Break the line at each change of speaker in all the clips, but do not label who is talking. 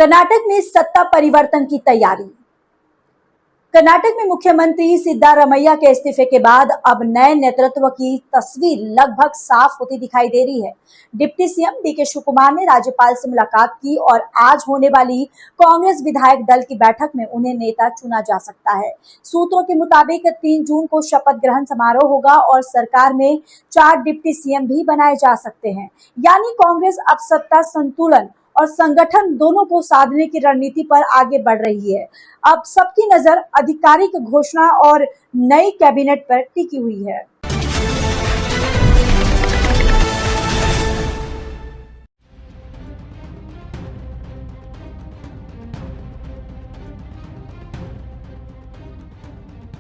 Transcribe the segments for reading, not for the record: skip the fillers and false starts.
कर्नाटक में सत्ता परिवर्तन की तैयारी। कर्नाटक में मुख्यमंत्री सिद्धारमैया के इस्तीफे के बाद अब नए नेतृत्व की तस्वीर लगभग साफ होती दिखाई दे रही है। डिप्टी सीएम डीके शिवकुमार ने राज्यपाल से मुलाकात की और आज होने वाली कांग्रेस विधायक दल की बैठक में उन्हें नेता चुना जा सकता है। सूत्रों के मुताबिक 3 जून को शपथ ग्रहण समारोह होगा और सरकार में 4 डिप्टी सीएम भी बनाए जा सकते हैं। यानी कांग्रेस अब सत्ता संतुलन और संगठन दोनों को साधने की रणनीति पर आगे बढ़ रही है। अब सबकी नजर आधिकारिक घोषणा और नई कैबिनेट पर टिकी हुई है।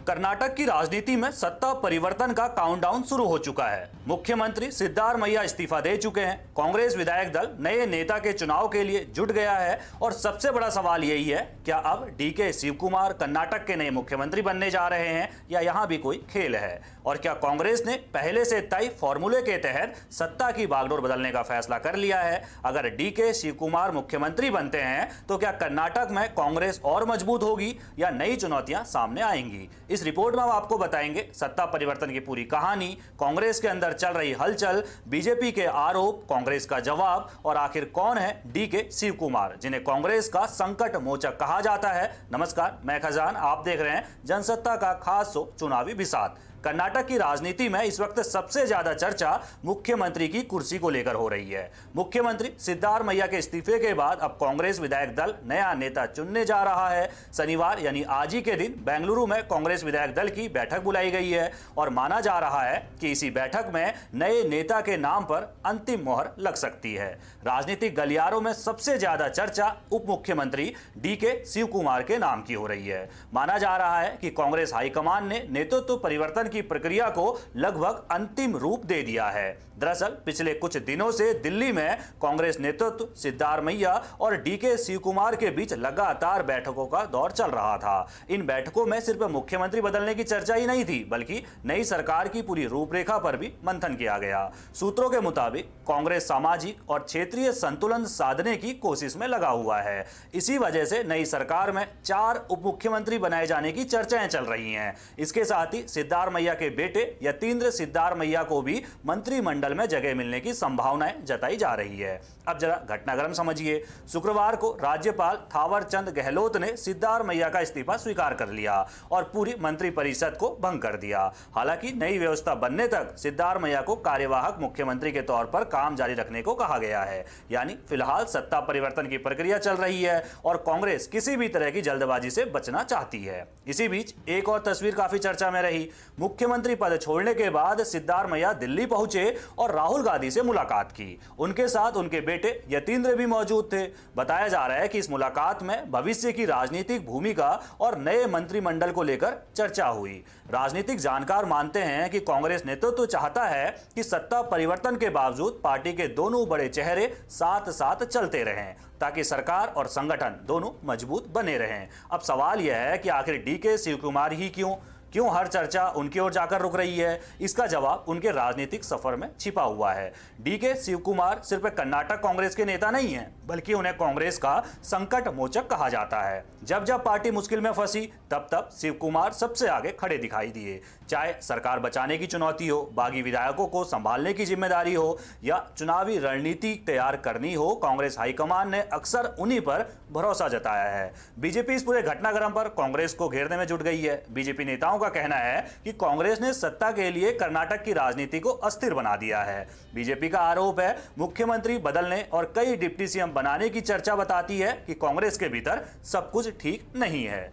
कर्नाटक की राजनीति में सत्ता परिवर्तन का काउंटडाउन शुरू हो चुका है। मुख्यमंत्री सिद्धारमैया इस्तीफा दे चुके हैं। कांग्रेस विधायक दल नए नेता के चुनाव के लिए जुट गया है और सबसे बड़ा सवाल यही है, क्या अब डीके शिवकुमार कर्नाटक के नए मुख्यमंत्री बनने जा रहे हैं या यहां भी कोई खेल है? और क्या कांग्रेस ने पहले से तय फॉर्मूले के तहत सत्ता की बागडोर बदलने का फैसला कर लिया है? अगर डीके शिवकुमार मुख्यमंत्री बनते हैं तो क्या कर्नाटक में कांग्रेस और मजबूत होगी या नई चुनौतियां सामने आएंगी? इस रिपोर्ट में हम आपको बताएंगे सत्ता परिवर्तन की पूरी कहानी, कांग्रेस के अंदर चल रही हलचल, बीजेपी के आरोप, कांग्रेस का जवाब और आखिर कौन है डीके शिवकुमार, जिन्हें कांग्रेस का संकट मोचक कहा जाता है। नमस्कार, मैं खजान, आप देख रहे हैं जनसत्ता का खास शो चुनावी बिसात। कर्नाटक की राजनीति में इस वक्त सबसे ज्यादा चर्चा मुख्यमंत्री की कुर्सी को लेकर हो रही है। मुख्यमंत्री सिद्धारमैया के इस्तीफे के बाद अब कांग्रेस विधायक दल नया नेता चुनने जा रहा है। शनिवार यानी आज ही के दिन बेंगलुरु में कांग्रेस विधायक दल की बैठक बुलाई गई है और माना जा रहा है कि इसी बैठक में नए नेता के नाम पर अंतिम मोहर लग सकती है। राजनीतिक गलियारों में सबसे ज्यादा चर्चा उप मुख्यमंत्री डीके शिवकुमार के नाम की हो रही है। माना जा रहा है कि कांग्रेस हाईकमान ने नेतृत्व परिवर्तन की प्रक्रिया को लगभग अंतिम रूप दे दिया है। दरअसल पिछले कुछ दिनों से दिल्ली में कांग्रेस नेतृत्व सिद्धारमैया और डीके शिवकुमार के बीच लगातार बैठकों का दौर चल रहा था। इन बैठकों में सिर्फ मुख्यमंत्री बदलने की चर्चा ही नहीं थी, बल्कि नई सरकार की पूरी रूपरेखा पर भी मंथन किया गया। सूत्रों के मुताबिक कांग्रेस सामाजिक और क्षेत्रीय संतुलन साधने की कोशिश में लगा हुआ है। इसी वजह से नई सरकार में 4 उप मुख्यमंत्री बनाए जाने की चर्चाएं चल रही हैं। इसके साथ ही सिद्धारमैया के बेटे यतीन्द्र सिद्धारमैया को भी मंत्रिमंडल में जगह मिलने की संभावनाएं जताई जा रही है। अब जरा घटनाक्रम समझिए। शुक्रवार को राज्यपाल थावरचंद गहलोत ने सिद्धारमैया का इस्तीफा स्वीकार कर लिया और पूरी मंत्रिपरिषद को भंग कर दिया। हालांकि नई व्यवस्था बनने तक सिद्धारमैया को कार्यवाहक मुख्यमंत्री के तौर पर काम जारी रखने को कहा गया है। यानी फिलहाल सत्ता परिवर्तन की प्रक्रिया चल रही है और कांग्रेस किसी भी तरह की जल्दबाजी से बचना चाहती है। इसी बीच एक और तस्वीर काफी चर्चा में रही। मुख्यमंत्री पद छोड़ने के बाद सिद्धारमैया दिल्ली पहुंचे और राहुल गांधी से मुलाकात की। उनके साथ उनके बेटे यतीन्द्र भी मौजूद थे। बताया जा रहा है कि इस मुलाकात में भविष्य की राजनीतिक भूमिका और नए मंत्रिमंडल को लेकर चर्चा हुई। राजनीतिक जानकार मानते हैं कि कांग्रेस नेतृत्व चाहता है कि सत्ता परिवर्तन के बावजूद पार्टी के दोनों बड़े चेहरे साथ साथ चलते रहें, ताकि सरकार और संगठन दोनों मजबूत बने रहें। अब सवाल यह है कि आखिर डीके शिवकुमार ही क्यों हर चर्चा उनकी ओर जाकर रुक रही है? इसका जवाब उनके राजनीतिक सफर में छिपा हुआ है। डीके शिवकुमार सिर्फ कर्नाटक कांग्रेस के नेता नहीं हैं, बल्कि उन्हें कांग्रेस का संकट मोचक कहा जाता है। जब जब पार्टी मुश्किल में फंसी तब तब शिवकुमार सबसे आगे खड़े दिखाई दिए। चाहे सरकार बचाने की चुनौती हो, बागी विधायकों को संभालने की जिम्मेदारी हो या चुनावी रणनीति तैयार करनी हो, कांग्रेस हाईकमान ने अक्सर उन्हीं पर भरोसा जताया है। बीजेपी इस पूरे घटनाक्रम पर कांग्रेस को घेरने में जुट गई है। बीजेपी नेताओं का कहना है कि कांग्रेस ने सत्ता के लिए कर्नाटक की राजनीति को अस्थिर बना दिया है। बीजेपी का आरोप है मुख्यमंत्री बदलने और कई डिप्टी सीएम बनाने की चर्चा बताती है कि कांग्रेस के भीतर सब कुछ ठीक नहीं है।